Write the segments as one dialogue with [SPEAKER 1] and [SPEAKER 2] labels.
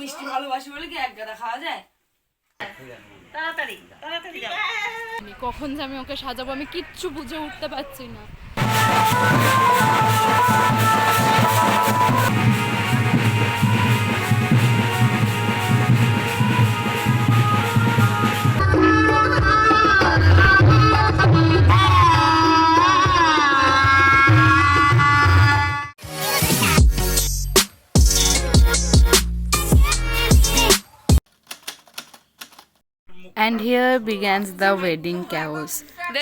[SPEAKER 1] মিষ্টি ভালোবাসি বলে কি এক গাদা খাওয়া যায়?
[SPEAKER 2] কখন যে আমি ওকে সাজাবো আমি কিচ্ছু বুঝে উঠতে পারছি না।
[SPEAKER 3] And here begins the wedding chaos.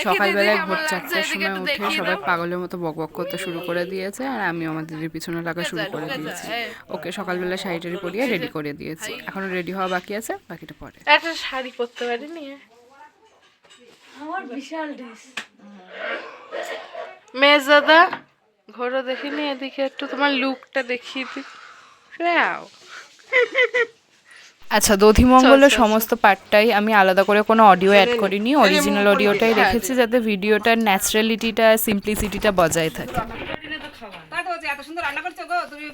[SPEAKER 3] সকালবেলায় ভোর 4টার সময় উঠে সবাই পাগলের মতো বকবক করতে শুরু করে দিয়েছে আর আমি আমার দিদির পিছনে লাগা শুরু করে দিয়েছি। ওকে সকালবেলা শাড়ি টাড়ি পরিয়ে রেডি করে দিয়েছি, এখনো রেডি হওয়া বাকি আছে, বাকিটা পরে।
[SPEAKER 2] একটা শাড়ি পরতে পারিনি,
[SPEAKER 1] আমার বিশাল ড্রেস।
[SPEAKER 2] মেজাদা ঘোরো দেখিনি এদিকে, একটু তোমার লুকটা দেখিয়ে দিই।
[SPEAKER 3] আচ্ছা, দধিমঙ্গলের সমস্ত পার্টটাই আমি আলাদা করে কোনো অডিও অ্যাড করিনি, অরিজিনাল অডিওটাই রেখেছি যাতে ভিডিওটার ন্যাচারালিটিটা সিম্পলিসিটিটা বজায় থাকে।
[SPEAKER 1] এত সুন্দর রান্না করছো গো তুমি,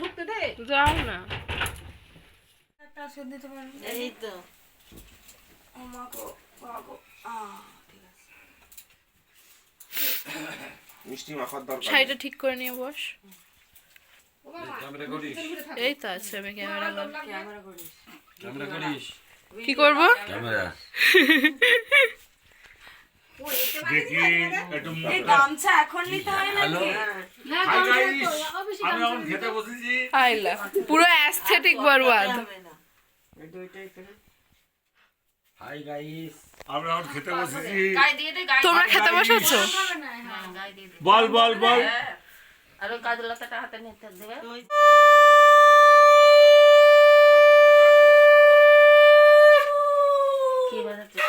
[SPEAKER 1] ঢুকতে দে,
[SPEAKER 2] যাও না।
[SPEAKER 1] এই তো
[SPEAKER 2] শাড়িটা ঠিক করে নিয়ে বস। এই তো আছে, আমি ক্যামেরা করিস। কি করবো?
[SPEAKER 1] গামছা এখন নিতে হয়
[SPEAKER 2] আইলা পুরো অ্যাস্থেটিক বরবাদ।
[SPEAKER 4] হাই গাইস, আমরা এখন খেতে বসেছি।
[SPEAKER 2] তোমরা খেতে বসেছো?
[SPEAKER 4] বল বল বল।
[SPEAKER 1] আর ওই কাজলতাটা হাতে নিতে দেবে। কি বানাচ্ছিস?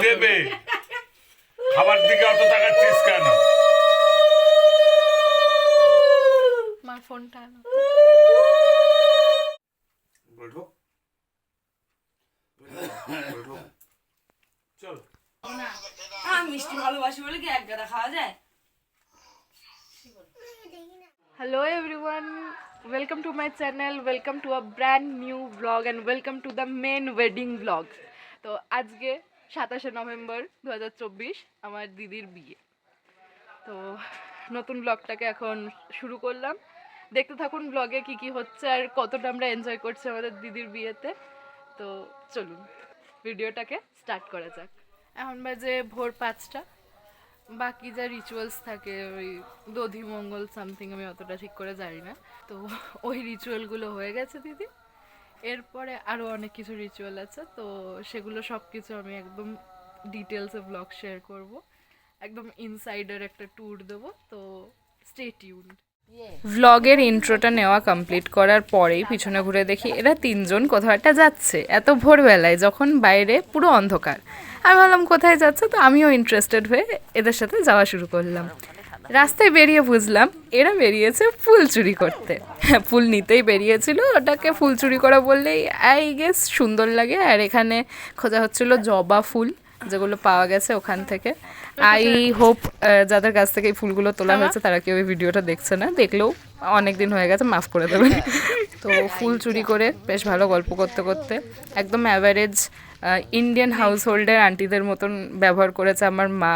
[SPEAKER 4] দেবে খাবার দিকে অত তাকাচ্ছিস কেন?
[SPEAKER 2] আমার ফোনটা আনো।
[SPEAKER 4] চল।
[SPEAKER 1] মিষ্টি ভালোবাসি বলে কি এক গাদা খাওয়া যায়?
[SPEAKER 2] Hello everyone, welcome to my channel, welcome to a brand new vlog and welcome to the main wedding vlog. তো আজকে 27 নভেম্বর 2024 আমার দিদির বিয়ে। তো নতুন ব্লগটাকে এখন শুরু করলাম, দেখতে থাকুন ব্লগে কি কি হচ্ছে আর কতটা আমরা এনজয় করছি আমাদের দিদির বিয়েতে। তো চলুন ভিডিওটাকে স্টার্ট করা যাক। এখন বাজে ভোর 5টা। বাকি যা রিচুয়ালস থাকে ওই দধিমঙ্গল সামথিং, আমি অতটা ঠিক করে জানি না, তো ওই রিচুয়ালগুলো হয়ে গেছে দিদি। এরপরে আরও অনেক কিছু রিচুয়াল আছে, তো সেগুলো সব কিছু আমি একদম ডিটেলসে ব্লগ শেয়ার করব, একদম ইনসাইডার একটা ট্যুর দেবো, তো স্টে টিউনড।
[SPEAKER 3] ভ্লগের ইন্ট্রোটা নেওয়া কমপ্লিট করার পরেই পিছনে ঘুরে দেখি এরা তিনজন কোথাও একটা যাচ্ছে, এত ভোরবেলায় যখন বাইরে পুরো অন্ধকার। আমি ভাবলাম কোথায় যাচ্ছে, তো আমিও ইন্টারেস্টেড হয়ে এদের সাথে যাওয়া শুরু করলাম। রাস্তায় বেরিয়ে বুঝলাম এরা বেরিয়েছে ফুল চুরি করতে। হ্যাঁ, ফুল নিতেই বেরিয়েছিল, ওটাকে ফুল চুরি করা বললেই আই গেস সুন্দর লাগে। আর এখানে খোঁজা হচ্ছিল জবা ফুল, যেগুলো পাওয়া গেছে ওখান থেকে। আই হোপ যাদের কাছ থেকে এই ফুলগুলো তোলা হয়েছে তারা কেউ এই ভিডিওটা দেখছে না, দেখলেও অনেক দিন হয়ে গেছে, মাফ করে দেবেন। তো ফুল চুরি করে বেশ ভালো গল্প করতে করতে একদম অ্যাভারেজ ইন্ডিয়ান হাউস হোল্ডের আন্টিদের মতন ব্যবহার করেছে আমার মা,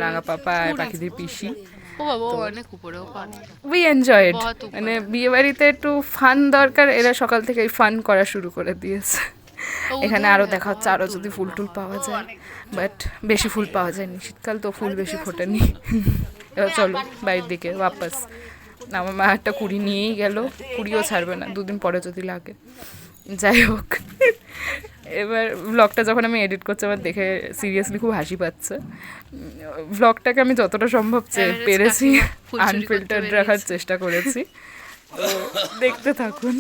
[SPEAKER 3] রাঙা পাপা আর পাখিদের পিসি। উই এনজয়েড, মানে বিয়ে বাড়িতে একটু ফান দরকার, এরা সকাল থেকে ফান করা শুরু করে দিয়েছে। এখানে আরও দেখা হচ্ছে আরও যদি ফুল টুল পাওয়া যায়, বাট বেশি ফুল পাওয়া যায়নি, শীতকাল তো ফুল বেশি ফোটেনি। এবার চলো বাড়ির দিকে ওয়াপাস। আমার মা একটা কুড়ি নিয়েই গেল, কুড়িও ছাড়বে না, দুদিন পরে যদি লাগে। যাই হোক, এবার ভ্লগটা যখন আমি এডিট করছি আমার দেখে সিরিয়াসলি খুব হাসি পাচ্ছে। ভ্লগটাকে আমি যতটা সম্ভব পেরেছি আনফিল্টার্ড রাখার চেষ্টা করেছি, তো দেখতে থাকুন।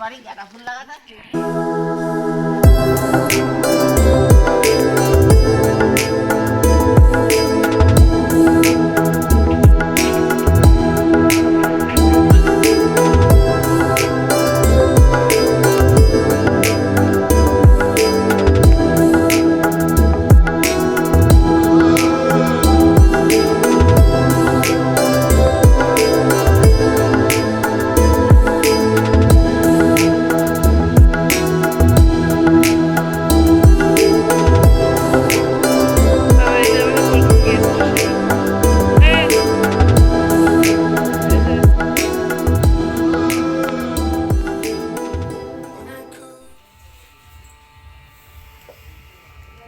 [SPEAKER 1] বাড়ি গাঁদা ফুল লাগাতে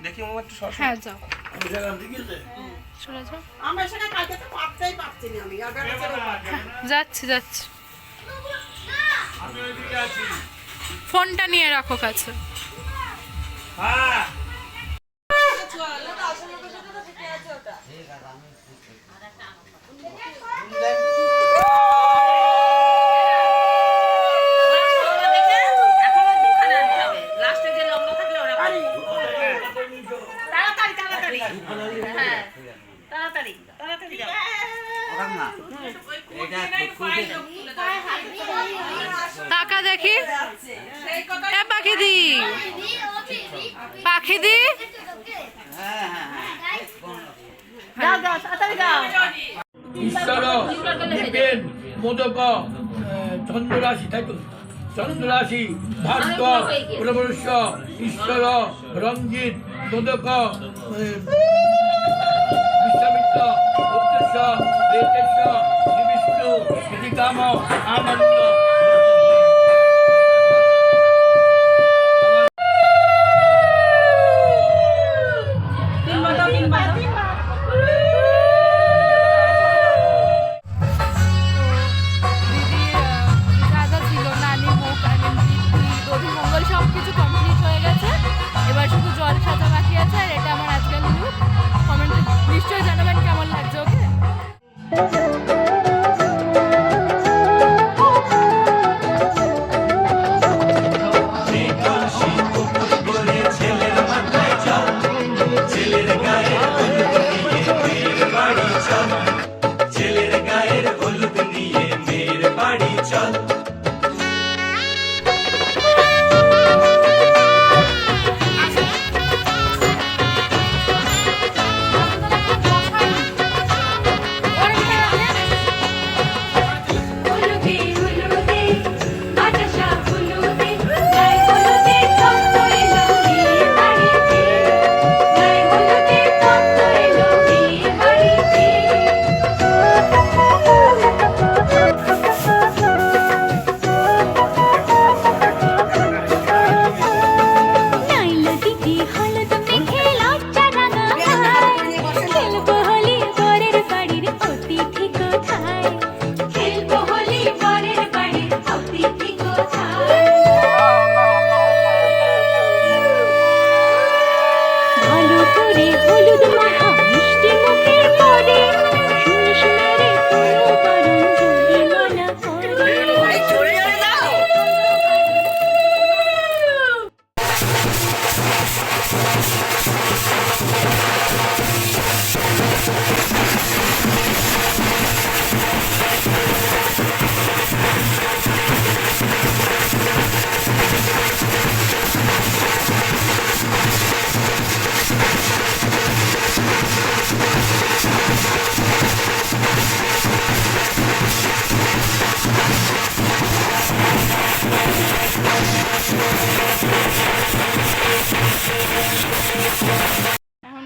[SPEAKER 5] দেখি মামা একটু সর।
[SPEAKER 2] হ্যাঁ যাও চলে যাও।
[SPEAKER 1] আমরা সেটা কালকে তো পারতেই পারছি না আমি আর
[SPEAKER 2] যাচ্ছি যাচ্ছি। ফোনটা নিয়ে রাখো কাছে।
[SPEAKER 4] হ্যাঁ
[SPEAKER 2] টাকা দেখি। এ পাখিদি, পাখিদি
[SPEAKER 6] ঈশ্বর দীপেন মোদক চন্দ্ররাশি তাই তো চন্দ্ররাশি ভাস্ক প্রবর্ষ ঈশ্বর রঞ্জিত মোদক বিশ্বামিত্র উদ্দেশ্য রেতেশ বিষ্ণু শ্রীকাম আনন্দ
[SPEAKER 2] মঙ্গল সব কিছু কমপ্লিট হয়ে গেছে। এবার শুধু জল সাজা বাকি আছে। আর এটা আমার আজকের লুক। কমেন্টে নিশ্চয়ই জানাবেন কেমন লাগছে ওকে।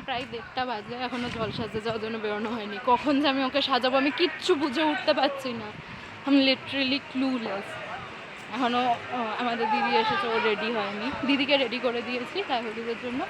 [SPEAKER 2] প্রায় 1:30 বাজে, এখনও জল সাজতে যাওয়ার জন্য বেরোনো হয়নি। কখন যে আমি ওকে সাজাবো আমি কিচ্ছু বুঝে উঠতে পারছি না। আমি লিটারেলি ক্লুলেস। এখনও আমাদের দিদি এসেছে, ও রেডি হয়নি। দিদিকে রেডি করে দিয়েছি তাহিদের জন্য।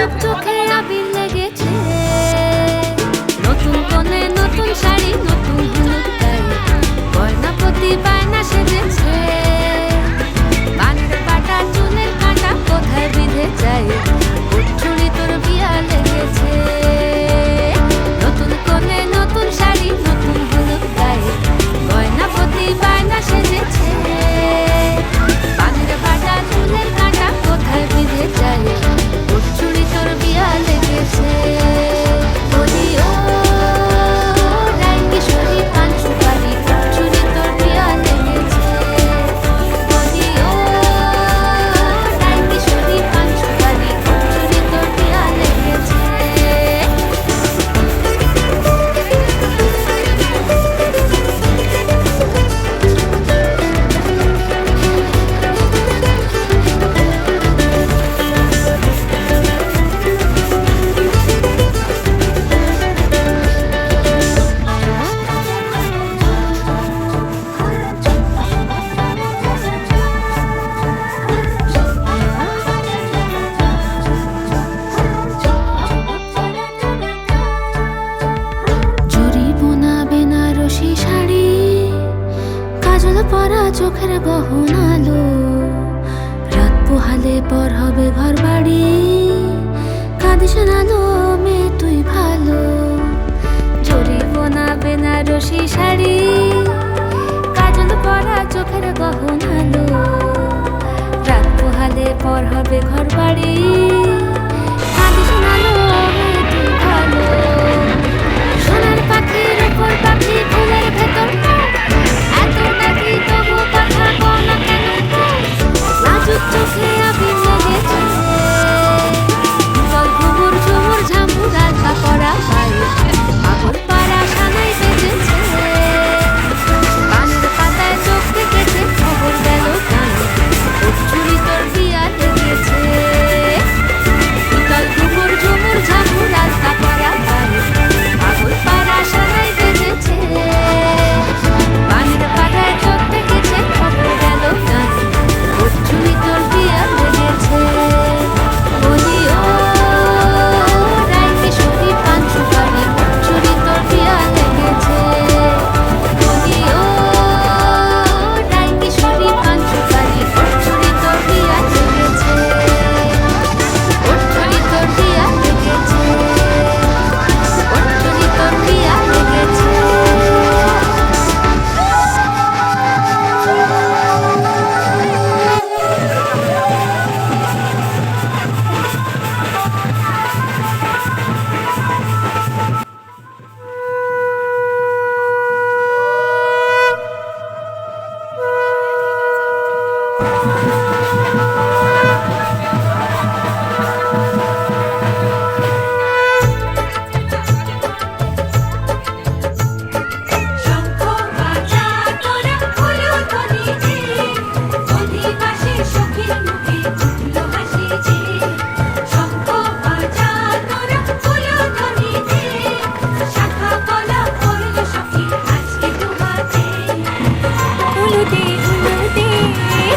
[SPEAKER 5] চোখ চোখে আবির লেগেছে, নতুন কোণে নতুন শাড়ি নতুন হলুদ গায়ে, গয়না প্রতি বায়না সেজেছে, কানের পাটা চুলের কাঁটা কোথায় বিঁধে যায়, চুড়ি তোর বিয়া লেগেছে, নতুন কোণে নতুন শাড়ি নতুন হলুদ গায়ে, গয়না প্রতি বায়না সেজেছে, কানের পাটা চুলের কাঁটা কোথায় বিঁধে যায়, চুড়ি তোর বিয়া লেগেছে। বলি ও রাই কিশোরী পান সুপারি, চুড়ি তোর বিয়া লেগেছে, বলি ও রাই কিশোরী পান সুপারি, চুড়ি তোর বিয়া লেগেছে। জরি বোনা বেনারসি শাড়ি, কাজল পরা চোখের গহনালো, রাত পোহালে পর হবে ঘর বাড়ি, কাঁদিস না লো মেয়ে তুই ভালো। জরি বোনা বেনারসি শাড়ি, কাজল পরা চোখের গহনালো, রাত পোহালে পর হবে ঘর বাড়ি, কাঁদিস না লো মেয়ে তুই ভালো। সোনার পাখির উপর পাখি ফুলের ভেতর, এত নাকি তবু কথা কও না কেন, নাজুক চোখে আবির লেগেছে, জল ঘুমুর ঝুমুর ঝামুর আলতা পরা পায়ে, পাগল পাড়া সানাই বেজেছে, কানের পাতায় চোখ থেকেছে, খবর গেল কানে, চুরি তোর বিয়া লেগেছে, জল ঘুমুর ঝুমুর ঝামুর আলতা পরা পায়ে, পাগল পাড়া সানাই বেজেছে, কানের পাতায় চোখ থেকেছে, খবর গেল কানে, চুরি তোর বিয়া লেগেছে। বলি ও রাই কিশোরী পান সুপারি, চুরি তোর বিয়া লেগেছে, বলি ও রাই কিশোরী পান সুপারি, চুরি তোর বিয়া লেগেছে, চুরি তোর বিয়া লেগেছে, চুরি তোর বিয়া লেগেছে। শঙ্খ বাজা তোরা হলুদ ধ্বনিতে, অধিবাসী সখীর মুখে উঠল হাসি যে, শঙ্খ বাজা তোরা হলুদ ধ্বনিতে, শাখা কলা পড়ল সখী আজকে তোমাতে, হলুদে হলুদে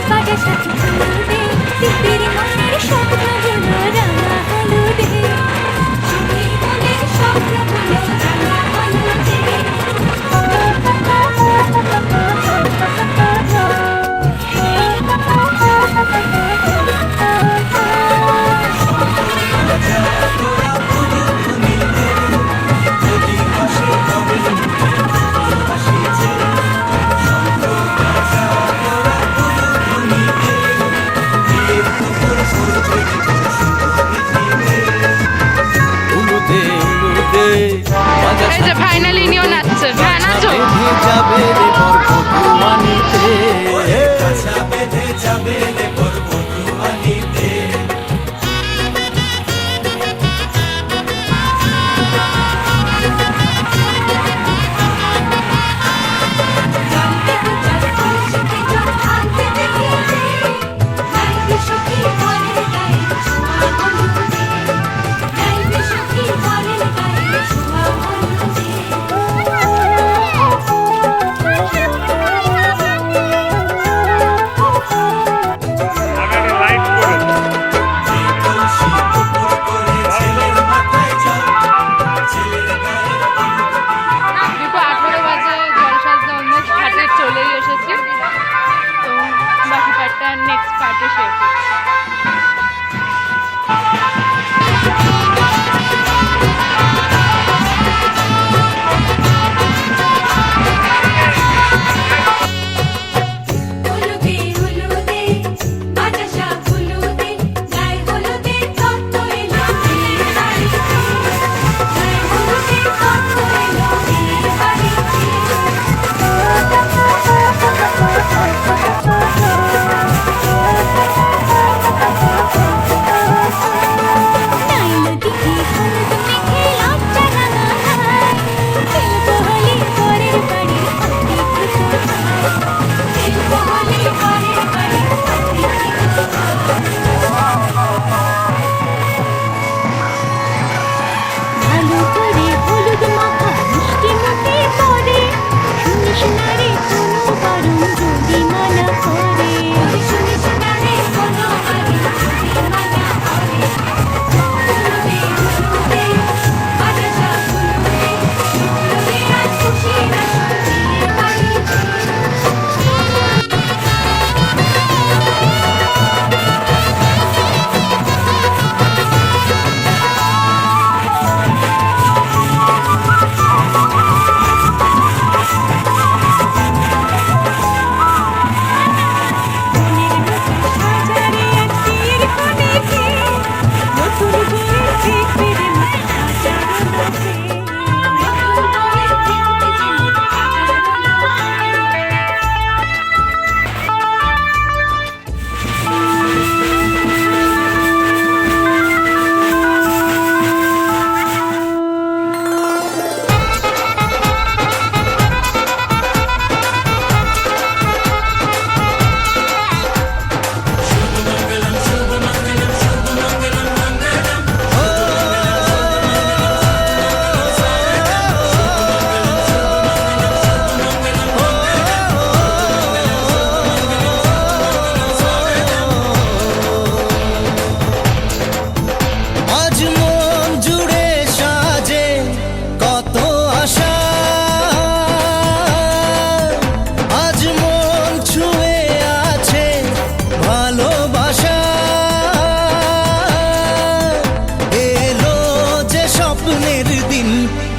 [SPEAKER 5] পাটা সাথে হলুদে, দিদির মনের স্বপ্নগুলো রাঙা হলুদে, সখীর মনের স্বপ্নগুলো রাঙা হলুদে।
[SPEAKER 7] উলুদে উলুদে বাজা
[SPEAKER 2] এই যে ফাইনালি নিও নাচছে, হ্যাঁ নাচো।
[SPEAKER 7] বেঁধে যাবে রে বরপটুয়ানিতে,
[SPEAKER 5] সখী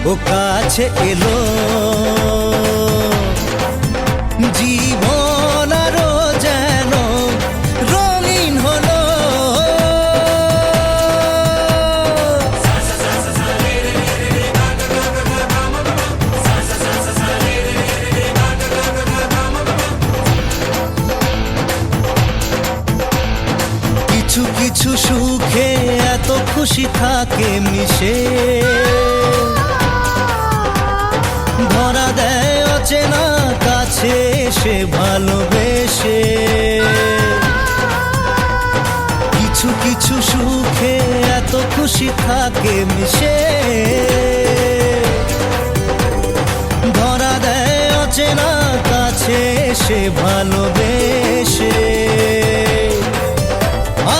[SPEAKER 7] ও কাছে এলো জীবন আরো যেন রঙিন হলো কিছু কিছু সুখে এত খুশি থাকে মিশে ধরা দেয় অচেনা কাছে এসে ভালোবেসে কিছু কিছু সুখে এত খুশি থাকে মিশে ধরা দেয় অচেনা কাছে এসে ভালোবেসে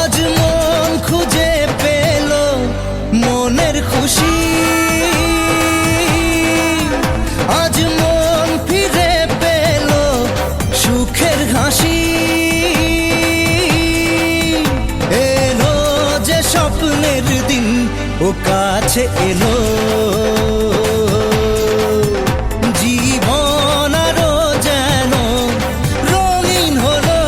[SPEAKER 7] আজ মন খুঁজে পেল মনের খুশি আজ মন ফিরে পেল সুখের হাসি এলো যে স্বপ্নের দিন ও কাছে এলো জীবন আরো যেন রঙিন হলো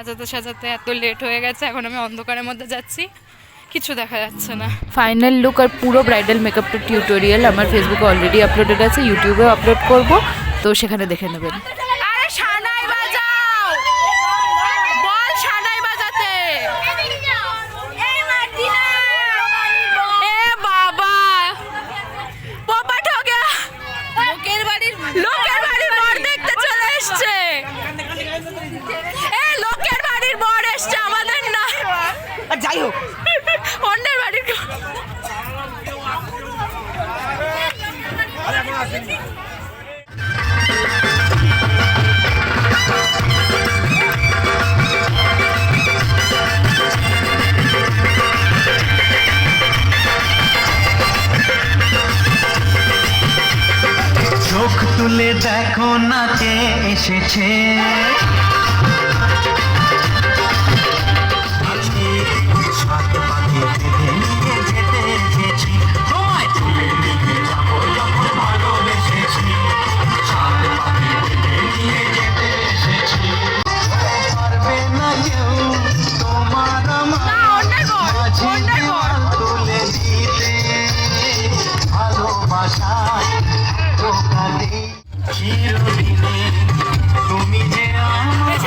[SPEAKER 3] সাজাতে সাজাতে এত লেট হয়ে গেছে, এখন আমি অন্ধকারের মধ্যে যাচ্ছি, কিছু দেখা যাচ্ছে না। ফাইনাল লুক আর পুরো ব্রাইডাল মেকআপটা টিউটোরিয়াল আমার ফেসবুকে অলরেডি আপলোডেড আছে, ইউটিউবেও আপলোড করব, তো সেখানে দেখে নেবেন। আরে সানাই বাজাও, বল সানাই বাজাতে। এ বাবা পোপাট হো গয়া, লোকের বাড়ির বর দেখতে চলে এসছে। এ লোকের বাড়ির বর এসছে, আমাদের না,
[SPEAKER 1] যাই হোক
[SPEAKER 3] অন্যের বাড়ির।
[SPEAKER 7] চোখ তুলে দেখো না কে এসেছে, সাত পাখি বেঁধে নিয়ে যেতে এসেছি, তোমায় তুলে নিয়ে যাবো যখন ভালোবেসেছি, সাত পাখি বেঁধে নিয়ে যেতে এসেছি। পারবে না কেউ তোমার আমার মাঝে দেওয়াল তুলে দিতে, ভালোবাসায় ধোঁকা দিই চিরদিনে, তুমি যে আমার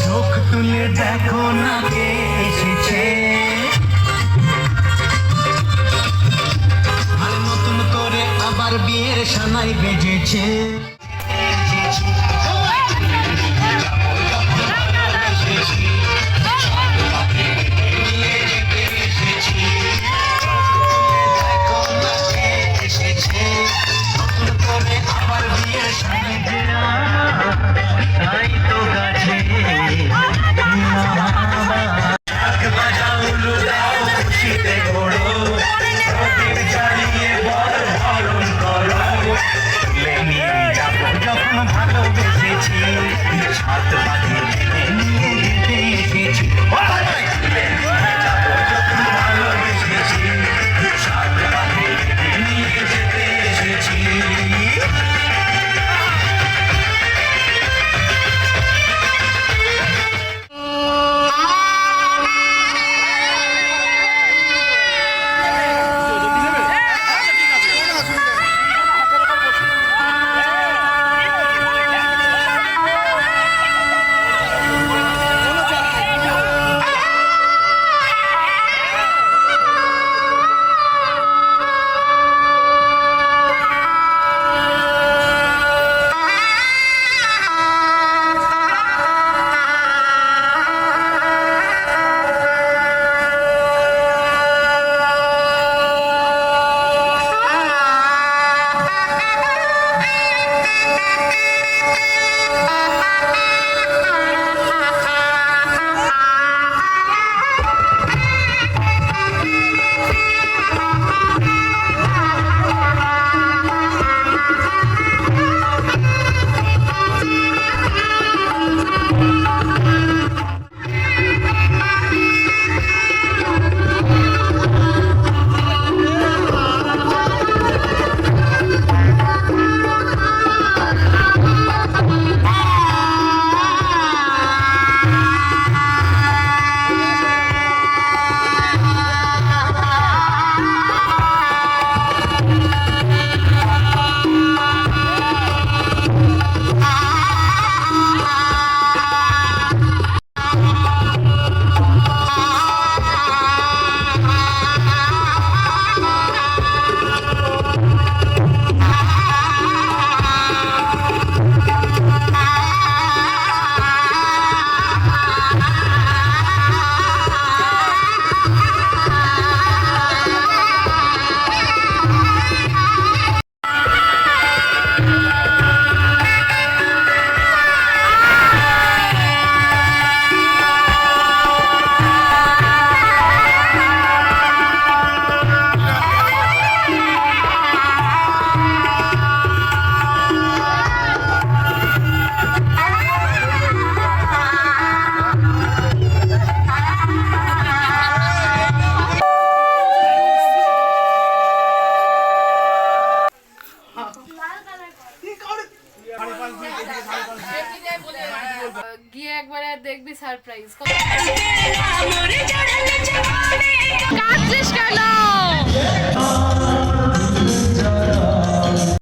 [SPEAKER 7] চোখ তুলে দেখো না কে এসেছে, আর নতুন করে আবার বিয়ের সানাই বেজেছে। নতুন করে আবার বিয়ের সানাই তাই তো গাছে বাজাও লুদাও খুশিতে ঘোড়ো, প্রদীপ জ্বালিয়ে বর হরণ করো, তুলে নিয়ে
[SPEAKER 2] গিয়ে একবারে দেখবি সারপ্রাইজ। কাঁদছিস কেন?